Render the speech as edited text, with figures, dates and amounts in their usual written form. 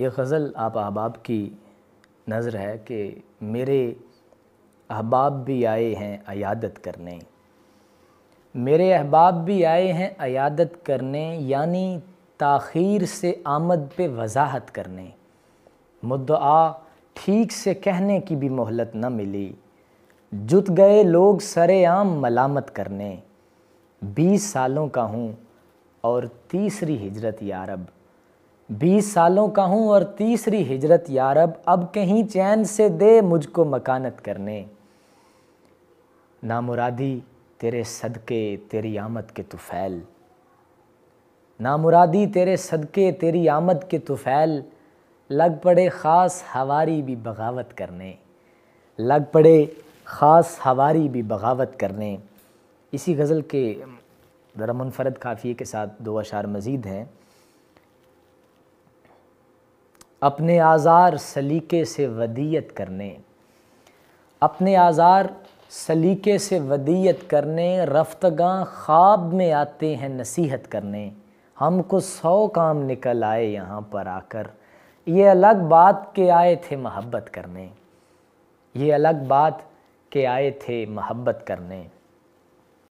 یہ غزل آپ احباب کی نظر ہے کہ میرے احباب بھی آئے ہیں عیادت کرنے، میرے احباب بھی آئے ہیں عیادت کرنے، یعنی تاخیر سے آمد پہ وضاحت کرنے۔ مدعا ٹھیک سے کہنے کی بھی مہلت نہ ملی، جت گئے لوگ سر عام ملامت کرنے۔ 20 سالوں کا ہوں اور تیسری ہجرت یارب، 20 سالوں کا ہوں اور تیسری ہجرت یارب، اب کہیں چین سے دے مجھ کو مکانت کرنے۔ نامرادی تیرے صدقے تیری آمد کے طفیل، نامرادی تیرے صدقے تیری آمد کے طفیل، لگ پڑے خاص ہواری بھی بغاوت کرنے، لگ پڑے خاص ہواری بھی بغاوت کرنے۔ اسی غزل کے ذرا منفرد قافیے کے ساتھ 2 اشعار مزید ہیں۔ اپنے آزار سلیقے سے ودیعت کرنے، اپنے آزار سلیقے سے ودیعت کرنے، رفتگاں خواب میں آتے ہیں نصیحت کرنے۔ ہم کو 100 کام نکل آئے یہاں پر آ کر، یہ الگ بات کہ آئے تھے محبت کرنے، یہ الگ بات کہ آئے تھے محبت کرنے۔